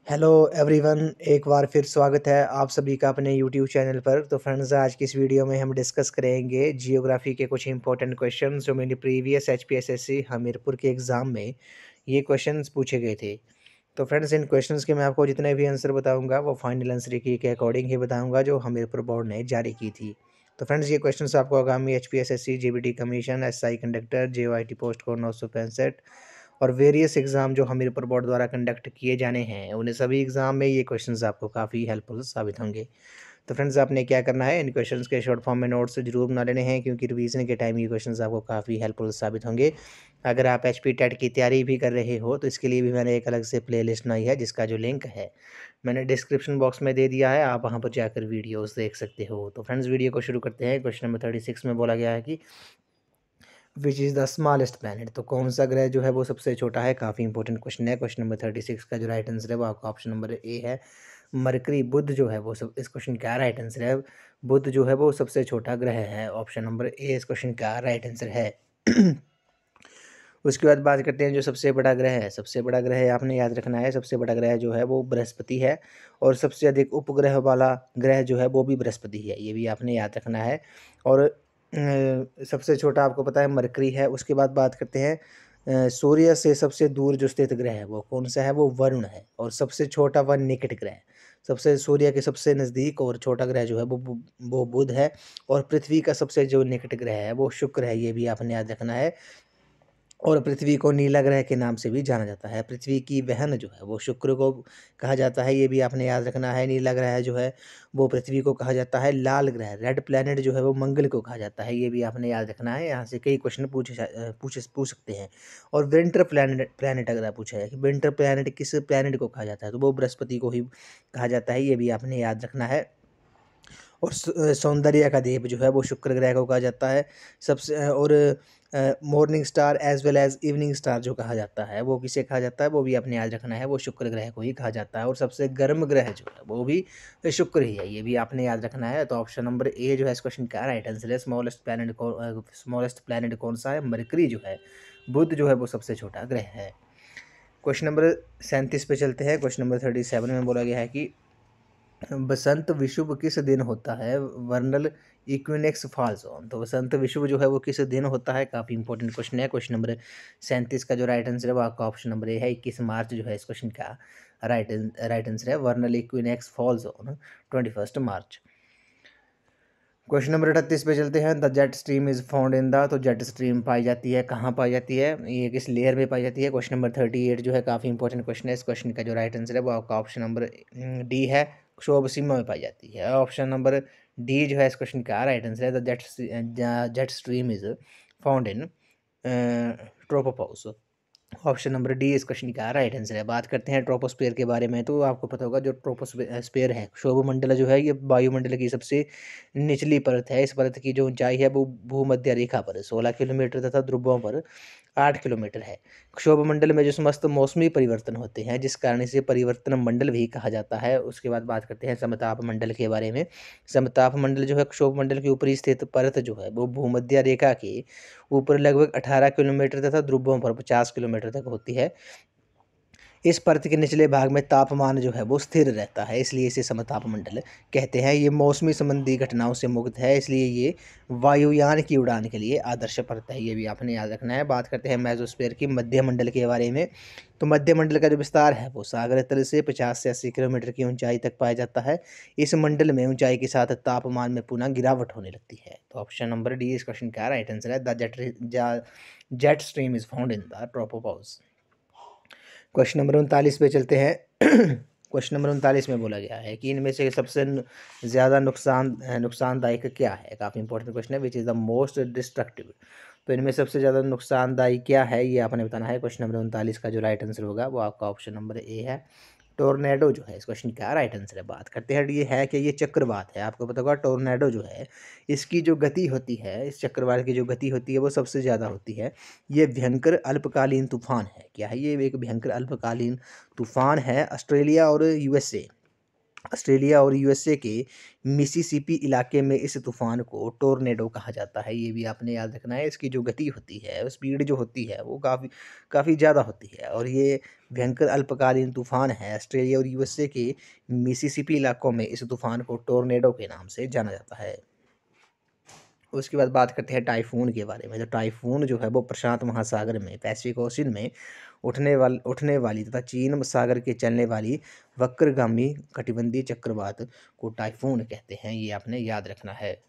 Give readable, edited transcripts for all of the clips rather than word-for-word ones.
Hello everyone, एक बार फिर स्वागत है आप सभी का अपने यूट्यूब चैनल पर। तो फ्रेंड्स, आज की इस वीडियो में हम डिस्कस करेंगे जियोग्राफी के कुछ इंपॉर्टेंट क्वेश्चंस जो मेरी प्रीवियस एचपीएसएससी हमीरपुर के एग्ज़ाम में ये क्वेश्चंस पूछे गए थे। तो फ्रेंड्स, इन क्वेश्चंस के मैं आपको जितने भी आंसर बताऊंगा वो फाइनल आंसर की के अकॉर्डिंग ही बताऊंगा जो हमीरपुर बोर्ड ने जारी की थी। तो फ्रेंड्स, ये क्वेश्चंस आपको आगामी HPSSC, GBT commission, SI conductor, JOIT post code 965 और वेरियस एग्ज़ाम जो हमीरपुर बोर्ड द्वारा कंडक्ट किए जाने हैं, उन्हें सभी एग्ज़ाम में ये क्वेश्चंस आपको काफ़ी हेल्पफुल साबित होंगे। तो फ्रेंड्स, आपने क्या करना है, इन क्वेश्चंस के शॉर्ट फॉर्म में नोट्स जरूर बना लेने हैं क्योंकि रिवीजन के टाइम ये क्वेश्चंस आपको काफ़ी हेल्पफुल साबित होंगे। अगर आप एचपी टेट की तैयारी भी कर रहे हो तो इसके लिए भी मैंने एक अलग से प्लेलिस्ट बनाई है जिसका जो लिंक है मैंने डिस्क्रिप्शन बॉक्स में दे दिया है, आप वहाँ पर जाकर वीडियोज़ देख सकते हो। तो फ्रेंड्स, वीडियो को शुरू करते हैं। क्वेश्चन नंबर 36 में बोला गया है कि which is the smallest planet. तो कौन सा ग्रह जो है वो सबसे छोटा है। काफ़ी इंपॉर्टेंट क्वेश्चन है। क्वेश्चन नंबर 36 का जो राइट आंसर है वो आपका ऑप्शन नंबर ए है, मरकरी। बुध जो है वो सब इस क्वेश्चन का राइट आंसर है। बुध जो है वो सबसे छोटा ग्रह है। ऑप्शन नंबर ए इस क्वेश्चन का राइट आंसर है। उसके बाद बात करते हैं जो सबसे बड़ा ग्रह है। सबसे बड़ा ग्रह आपने याद रखना है, सबसे बड़ा ग्रह जो है वो बृहस्पति है और सबसे अधिक उपग्रह वाला ग्रह जो है वो भी बृहस्पति है, ये भी आपने याद रखना है। और सबसे छोटा आपको पता है मरकरी है। उसके बाद बात करते हैं सूर्य से सबसे दूर जो स्थित ग्रह है वो कौन सा है, वो वरुण है। और सबसे छोटा व निकट ग्रह, सबसे सूर्य के सबसे नज़दीक और छोटा ग्रह जो है वो बुध है। और पृथ्वी का सबसे जो निकट ग्रह है वो शुक्र है, ये भी आपने याद रखना है। और पृथ्वी को नीला ग्रह के नाम से भी जाना जाता है। पृथ्वी की बहन जो है वो शुक्र को कहा जाता है, ये भी आपने याद रखना है। नीला ग्रह जो है वो पृथ्वी को कहा जाता है। लाल ग्रह, रेड प्लैनेट जो है वो मंगल को कहा जाता है, ये भी आपने याद रखना है। यहाँ से कई क्वेश्चन पूछ सकते हैं। और विंटर प्लैनेट प्लैनेट अगर आप पूछा है कि विंटर प्लैनेट किस प्लैनेट को कहा जाता है, तो वो बृहस्पति को ही कहा जाता है, ये भी आपने याद रखना है। और सौंदर्य का देव जो है वो शुक्र ग्रह को कहा जाता है। सबसे और morning star as well as evening star जो कहा जाता है वो किसे कहा जाता है, वो भी आपने याद रखना है, वो शुक्र ग्रह को ही कहा जाता है। और सबसे गर्म ग्रह जो है वो भी शुक्र ही है, ये भी आपने याद रखना है। तो ऑप्शन नंबर ए जो है इस क्वेश्चन का राइट आंसर है। स्मॉलेस्ट प्लैनेट कौन सा है, मरकरी जो है। बुध जो है वो सबसे छोटा ग्रह है। क्वेश्चन नंबर 37 पे चलते हैं। क्वेश्चन नंबर 37 में बोला गया है कि बसंत विषुव किस दिन होता है, वर्नल इक्विनेक्स फॉल्स ऑन। तो बसंत विषुव जो है वो किस दिन होता है, काफ़ी इंपॉर्टेंट क्वेश्चन है। क्वेश्चन नंबर 37 का जो राइट आंसर है वो आपका ऑप्शन नंबर ए है, 21 मार्च जो है इस क्वेश्चन का राइट आंसर है। Vernal equinox falls on 21 March. Question number 38 पे चलते हैं। The jet stream is found in the. तो जेट स्ट्रीम पाई जाती है कहाँ, पाई जाती है, ये किस लेयर में पाई जाती है। क्वेश्चन नंबर 38 जो है काफ़ी इंपॉर्टेंट क्वेश्चन है। इस क्वेश्चन का जो राइट आंसर है वो आपका ऑप्शन नंबर डी है, क्षोभ सीमा में पाई जाती है। ऑप्शन नंबर डी जो है इस क्वेश्चन का राइट आंसर है। The jet stream is found in tropopause. Option number D इस क्वेश्चन का राइट आंसर है। बात करते हैं ट्रोपोस्फेयर के बारे में। तो आपको पता होगा जो ट्रोपोस्फेयर है, क्षोभ मंडल जो है, ये वायुमंडल की सबसे निचली परत है। इस परत की जो ऊंचाई है वो भूमध्य रेखा पर 16 किलोमीटर तथा ध्रुवों पर 8 किलोमीटर है। क्षोभ मंडल में जो समस्त मौसमी परिवर्तन होते हैं जिस कारण इसे परिवर्तन मंडल भी कहा जाता है। उसके बाद बात करते हैं समताप मंडल के बारे में। समताप मंडल जो है क्षोभ मंडल के ऊपरी स्थित परत जो है वो भूमध्य रेखा के ऊपर लगभग 18 किलोमीटर तथा ध्रुवों पर 50 किलोमीटर तक होती है। इस परत के निचले भाग में तापमान जो है वो स्थिर रहता है, इसलिए इसे समताप मंडल कहते हैं। ये मौसमी संबंधी घटनाओं से मुक्त है, इसलिए ये वायुयान की उड़ान के लिए आदर्श परत है, ये भी आपने याद रखना है। बात करते हैं मेसोस्फीयर की, मध्य मंडल के बारे में। तो मध्य मंडल का जो विस्तार है वो सागर तल से 50 से 80 किलोमीटर की ऊंचाई तक पाया जाता है। इस मंडल में ऊंचाई के साथ तापमान में पुनः गिरावट होने लगती है। तो ऑप्शन नंबर डी इस क्वेश्चन का राइट आंसर है। The jet stream is found in the tropopause. Question number 39 पे चलते हैं। क्वेश्चन नंबर 39 में बोला गया है कि इनमें से सबसे ज़्यादा नुकसानदायक क्या है। काफ़ी इंपॉर्टेंट क्वेश्चन है। Which is the most destructive. तो इनमें सबसे ज़्यादा नुकसानदायी क्या है, ये आपने बताना है। क्वेश्चन नंबर 39 का जो राइट आंसर होगा वो आपका ऑप्शन नंबर ए है, टोर्नेडो जो है इस क्वेश्चन का राइट आंसर है। बात करते हैं ये है कि ये चक्रवात है। आपको पता होगा टोर्नेडो जो है इसकी जो गति होती है, इस चक्रवात की जो गति होती है वो सबसे ज़्यादा होती है। ये भयंकर अल्पकालीन तूफान है। क्या है ये, एक भयंकर अल्पकालीन तूफान है। ऑस्ट्रेलिया और यूएसए ऑस्ट्रेलिया और यूएसए के मिसिसिपी इलाके में इस तूफान को टोर्नेडो कहा जाता है। ये भी आपने याद रखना है। इसकी जो गति होती है, स्पीड जो होती है वो काफ़ी काफ़ी ज़्यादा होती है और ये भयंकर अल्पकालीन तूफान है। ऑस्ट्रेलिया और यूएसए के मिसिसिपी इलाकों में इस तूफान को टोर्नेडो के नाम से जाना जाता है। उसके बाद बात करते हैं टाइफून के बारे में। तो टाइफून जो है वो प्रशांत महासागर में, पैसिफिक ओशन में उठने वाली तथा चीन सागर के चलने वाली वक्रगामी कटिबंधीय चक्रवात को टाइफून कहते हैं। ये आपने याद रखना है।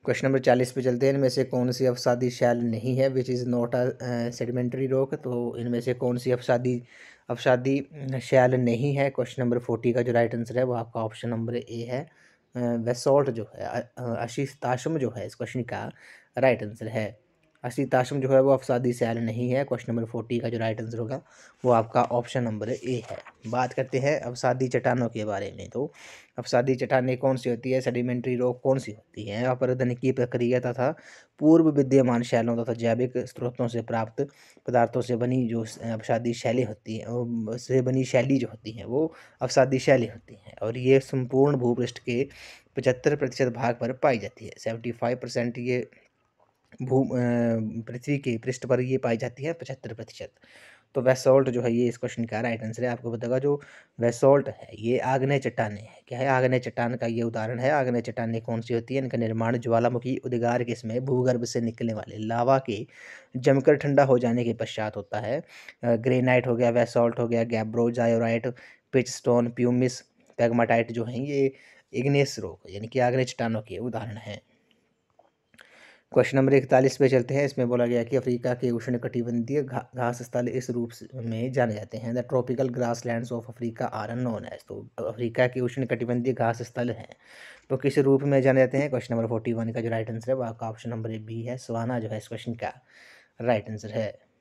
क्वेश्चन नंबर 40 पे चलते हैं। इनमें से कौन सी अवसादी शैल नहीं है, which is not a sedimentary rock. तो इनमें से कौन सी अवसादी अवसादी शैल नहीं है। क्वेश्चन नंबर 40 का जो राइट आंसर है वो आपका ऑप्शन नंबर ए है। वेसॉल्ट जो है, अशीताश्म जो है इस क्वेश्चन का राइट आंसर है। अशीताश्म जो है वो अवसादी शैल नहीं है। क्वेश्चन नंबर 40 का जो राइट आंसर होगा वो आपका ऑप्शन नंबर ए है। बात करते हैं अवसादी चट्टानों के बारे में। तो अवसादी चट्टानें कौन सी होती है, सेडिमेंट्री रॉक कौन सी होती है, अपरदन की प्रक्रिया तथा पूर्व विद्यमान शैलों तथा जैविक स्रोतों से प्राप्त पदार्थों से बनी जो अवसादी शैली होती है, से बनी शैली जो होती हैं वो अवसादी शैली होती हैं और ये संपूर्ण भूपृष्ठ के 75% भाग पर पाई जाती है। 75% ये पृथ्वी के पृष्ठ पर ये पाई जाती है, 75%। तो वेसोल्ट जो है ये इस क्वेश्चन का राइट आंसर है। आपको बताऊंगा जो वेसोल्ट है ये आग्नेय चट्टानें है। क्या है, आग्नेय चट्टान का ये उदाहरण है। आग्नेय चट्टानें कौन सी होती है, इनका निर्माण ज्वालामुखी उद्गार के समय भूगर्भ से निकलने वाले लावा के जमकर ठंडा हो जाने के पश्चात होता है। ग्रेनाइट हो गया, वेसोल्ट हो गया, गैब्रोजायोराइट, पिचस्टोन, प्यूमिस, पेग्माटाइट जो है ये इग्नेस रॉक यानी कि आग्नेय चट्टानों के उदाहरण हैं। क्वेश्चन नंबर 41 पे चलते हैं। इसमें बोला गया कि अफ्रीका के उष्णकटिबंधीय घास स्थल इस रूप में जाने जाते हैं। The tropical grasslands of Africa are known as. तो अफ्रीका के उष्णकटिबंधीय घास स्थल हैं तो किस रूप में जाने जाते हैं। क्वेश्चन नंबर 41 का जो राइट आंसर है वो आपका ऑप्शन नंबर बी है। सवाना जो है इस क्वेश्चन का राइट आंसर है।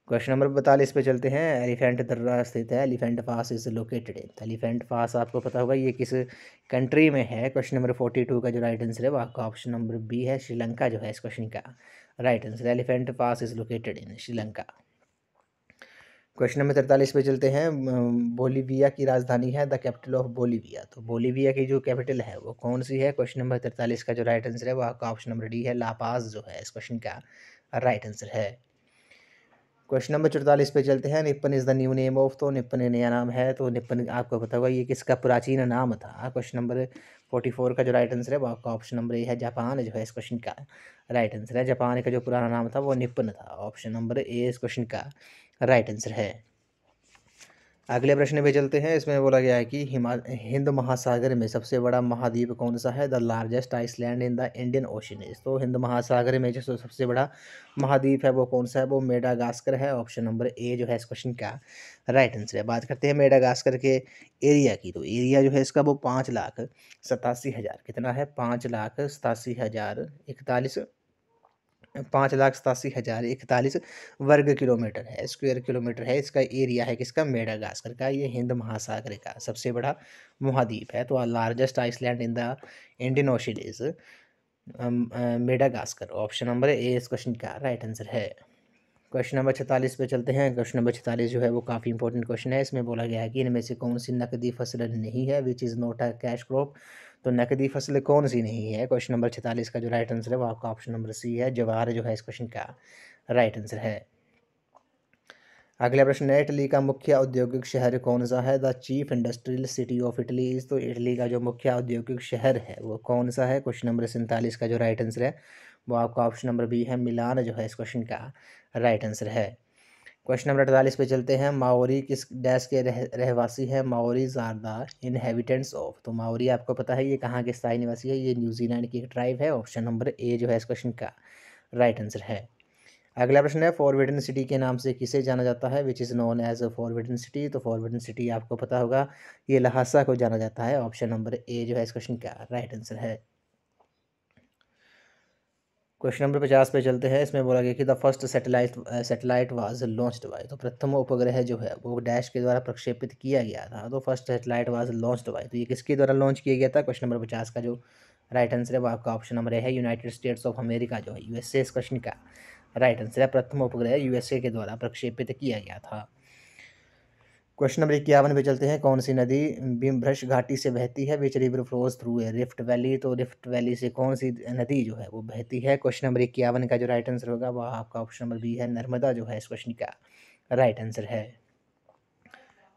क्वेश्चन नंबर 42 पे चलते हैं। एलिफेंट दर्रा स्थित है। Elephant Pass is located in. Elephant Pass आपको पता होगा ये किस कंट्री में है। क्वेश्चन नंबर 42 का जो राइट आंसर है वो आपका ऑप्शन नंबर बी है। श्रीलंका जो है इस क्वेश्चन का right answer. Elephant Pass is located in Sri Lanka. Question number 43 पे चलते हैं। बोलीविया की राजधानी है द कैपिटल ऑफ बोलीविया। तो बोलीविया की जो कैपिटल है वो कौन सी है। क्वेश्चन नंबर 43 का जो राइट आंसर है वो आपका ऑप्शन नंबर डी है। लापाज जो है इस क्वेश्चन का राइट आंसर है। क्वेश्चन नंबर 44 पे चलते हैं। Nippon is the new name of. तो निप्पन नया नाम है। तो निप्पन आपको पता होगा ये किसका प्राचीन नाम था। क्वेश्चन नंबर 44 का जो राइट आंसर है वो आपका ऑप्शन नंबर ए है। जापान जो है इस क्वेश्चन का राइट आंसर है। जापान का जो पुराना नाम था वो निप्पन था। ऑप्शन नंबर ए इस क्वेश्चन का राइट आंसर है। अगले प्रश्न पे चलते हैं। इसमें बोला गया है कि हिंद महासागर में सबसे बड़ा महाद्वीप कौन सा है। The largest island in the Indian ocean is. तो हिंद महासागर में जो सबसे बड़ा महाद्वीप है वो कौन सा है, वो मेडागास्कर है। ऑप्शन नंबर ए जो है इस क्वेश्चन का राइट आंसर है। बात करते हैं मेडागास्कर के एरिया की। तो एरिया जो है इसका वो 5,87,000 कितना है, 5,87,041 5,87,041 वर्ग किलोमीटर है, स्क्वायर किलोमीटर है। इसका एरिया है किसका, मेडागास्कर का। ये हिंद महासागर का सबसे बड़ा महाद्वीप है। तो largest island in the Indian ocean is Madagascar. Option number A इस क्वेश्चन का राइट आंसर है। क्वेश्चन नंबर 46 पे चलते हैं। क्वेश्चन नंबर 46 जो है वो काफ़ी इंपॉर्टेंट क्वेश्चन है। इसमें बोला गया है कि इनमें से कौन सी नकदी फसल नहीं है, which is not a cash crop. तो नकदी फसल कौन सी नहीं है। क्वेश्चन नंबर 46 का जो राइट आंसर है वो आपका ऑप्शन नंबर सी है। जवार जो है इस क्वेश्चन का राइट आंसर है। अगला प्रश्न है, इटली का मुख्य औद्योगिक शहर कौन सा है। The chief industrial city of Italy is. तो इटली का जो मुख्य औद्योगिक शहर है वो कौन सा है। क्वेश्चन नंबर 47 का जो राइट आंसर है वो आपका ऑप्शन नंबर बी है। मिलान जो है इस क्वेश्चन का राइट आंसर है। क्वेश्चन नंबर 48 पे चलते हैं। माओरी किस डैश के रहवासी है। माओरीज आर द इनहेबिटेंट्स ऑफ। तो माओरी आपको पता है ये कहाँ के स्थायी निवासी है, ये न्यूजीलैंड की एक ट्राइब है। ऑप्शन नंबर ए जो है इस क्वेश्चन का राइट आंसर है। अगला प्रश्न है, फॉरबिडन सिटी के नाम से किसे जाना जाता है, which is known as a forbidden city. तो फॉरबिडन सिटी आपको पता होगा ये लहासा को जाना जाता है। ऑप्शन नंबर ए जो है इस क्वेश्चन का राइट आंसर है। क्वेश्चन नंबर 50 पे चलते हैं। इसमें बोला गया कि the first satellite was launched by. तो प्रथम उपग्रह जो है वो डैश के द्वारा प्रक्षेपित किया गया था। तो first satellite was launched by, तो ये किसके द्वारा लॉन्च किया गया था। क्वेश्चन नंबर 50 का जो राइट आंसर है वो आपका ऑप्शन नंबर ए है। यूनाइटेड स्टेट्स ऑफ अमेरिका जो है यूएसए इस क्वेश्चन का राइट आंसर है। प्रथम उपग्रह यूएसए के द्वारा प्रक्षेपित किया गया था। क्वेश्चन नंबर 51 पे चलते हैं। कौन सी नदी भीमभ्रश घाटी से बहती है? विच रिवर फ्लोज थ्रू है रिफ्ट वैली? तो रिफ्ट वैली से कौन सी नदी जो है वो बहती है? क्वेश्चन नंबर 51 का जो राइट आंसर होगा वह आपका ऑप्शन नंबर बी है, नर्मदा जो है इस क्वेश्चन का राइट आंसर है।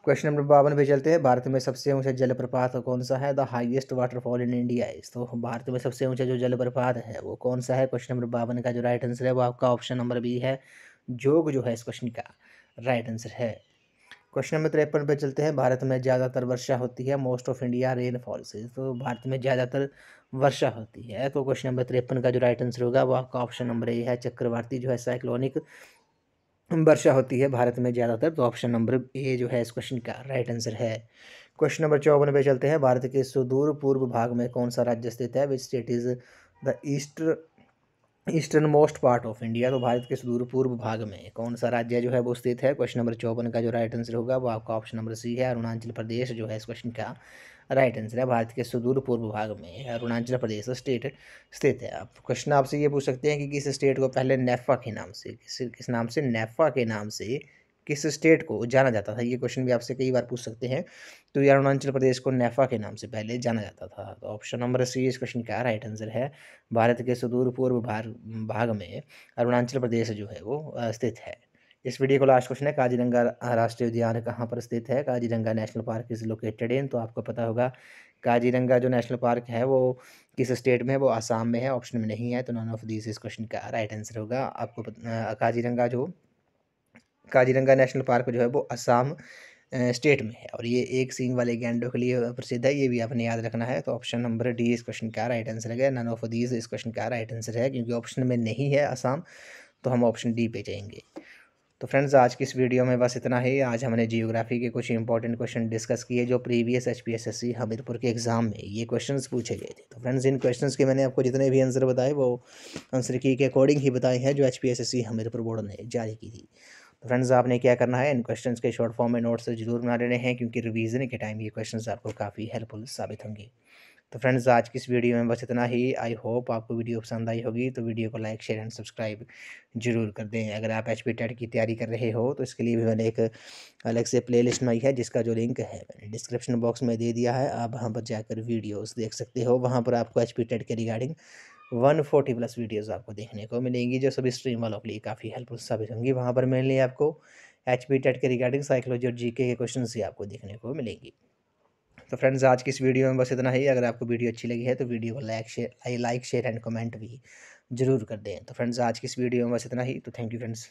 क्वेश्चन नंबर 52 पे चलते हैं। भारत में सबसे ऊंचा जलप्रपात कौन सा है? The highest waterfall in India is. तो भारत में सबसे ऊंचा जो जलप्रपात है वो कौन सा है? क्वेश्चन नंबर 52 का जो राइट आंसर है वो आपका ऑप्शन नंबर बी है, जोग जो है इस क्वेश्चन का राइट आंसर है। क्वेश्चन नंबर 53 पे चलते हैं। भारत में ज़्यादातर वर्षा होती है? मोस्ट ऑफ इंडिया रेनफॉल से। तो भारत में ज़्यादातर वर्षा होती है, तो क्वेश्चन नंबर 53 का जो राइट आंसर होगा वो आपका ऑप्शन नंबर ए है, चक्रवाती जो है साइक्लोनिक वर्षा होती है भारत में ज़्यादातर। तो ऑप्शन नंबर ए जो है इस क्वेश्चन का राइट आंसर है। क्वेश्चन नंबर 54 पे चलते हैं। भारत के सुदूर पूर्व भाग में कौन सा राज्य स्थित है? Which state is the eastern most part of India? तो भारत के सुदूर पूर्व भाग में कौन सा राज्य जो है वो स्थित है? क्वेश्चन नंबर 54 का जो राइट आंसर होगा वो आपका ऑप्शन नंबर सी है, अरुणाचल प्रदेश जो है इस क्वेश्चन का राइट आंसर है। भारत के सुदूर पूर्व भाग में अरुणाचल प्रदेश स्टेट स्थित है। आप क्वेश्चन आपसे ये पूछ सकते हैं कि किस स्टेट को पहले नेफा के नाम से, किस नाम से, नेफा के नाम से किस स्टेट को जाना जाता था? ये क्वेश्चन भी आपसे कई बार पूछ सकते हैं। तो ये अरुणाचल प्रदेश को नेफा के नाम से पहले जाना जाता था। तो ऑप्शन नंबर सी इस क्वेश्चन का राइट आंसर है। भारत के सुदूर पूर्व भाग में अरुणाचल प्रदेश जो है वो स्थित है। इस वीडियो को लास्ट क्वेश्चन है, काजीरंगा राष्ट्रीय उद्यान कहाँ पर स्थित है? Kaziranga national park is located इन। तो आपको पता होगा काजीरंगा जो नेशनल पार्क है वो किस स्टेट में है? वो आसाम में है, ऑप्शन में नहीं है। तो नॉन ऑफ दिस इस क्वेश्चन का राइट आंसर होगा। आपको काजीरंगा नेशनल पार्क जो है वो असम स्टेट में है, और ये एक सींग वाले गैंडों के लिए प्रसिद्ध है, ये भी आपने याद रखना है। तो ऑप्शन नंबर डी इस क्वेश्चन का राइट आंसर है। नन ऑफ दीज इस क्वेश्चन का राइट आंसर है, क्योंकि ऑप्शन में नहीं है असम, तो हम ऑप्शन डी पे जाएंगे। तो फ्रेंड्स आज की इस वीडियो में बस इतना ही। आज हमने जियोग्राफी के कुछ इंपॉर्टेंट क्वेश्चन डिस्कस किए जो प्रीवियस HPSSC हमीरपुर के एग्जाम में ये क्वेश्चंस पूछे गए थे। तो फ्रेंड्स इन क्वेश्चंस के मैंने आपको जितने भी आंसर बताए वो आंसर की के अकॉर्डिंग ही बताए हैं जो HPSSC हमीरपुर बोर्ड ने जारी की थी। तो फ्रेंड्स आपने क्या करना है, इन क्वेश्चंस के शॉर्ट फॉर्म में नोट्स जरूर बना लेने हैं, क्योंकि रिवीजन के टाइम ये क्वेश्चंस आपको काफ़ी हेल्पफुल साबित होंगे। तो फ्रेंड्स आज की इस वीडियो में बस इतना ही। आई होप आपको वीडियो पसंद आई होगी, तो वीडियो को लाइक शेयर एंड सब्सक्राइब जरूर कर दें। अगर आप HP टेट की तैयारी कर रहे हो तो इसके लिए भी मैंने एक अलग से प्लेलिस्ट बनाई है, जिसका जो लिंक है मैंने डिस्क्रिप्शन बॉक्स में दे दिया है। आप वहाँ पर जाकर वीडियोस देख सकते हो। वहाँ पर आपको HP टेट के रिगार्डिंग 140+ वीडियोज़ आपको देखने को मिलेंगी, जो सभी स्ट्रीम वालों के लिए काफ़ी हेल्पफुल साबित होंगी। वहाँ पर मेनली आपको HP टेट के रिगार्डिंग साइकोलॉजी और GK के क्वेश्चन ही आपको देखने को मिलेंगी। तो फ्रेंड्स आज की इस वीडियो में बस इतना ही। अगर आपको वीडियो अच्छी लगी है तो वीडियो को लाइक शेयर एंड कमेंट भी जरूर कर दें। तो फ्रेंड्स आज की इस वीडियो में बस इतना ही। तो थैंक यू फ्रेंड्स।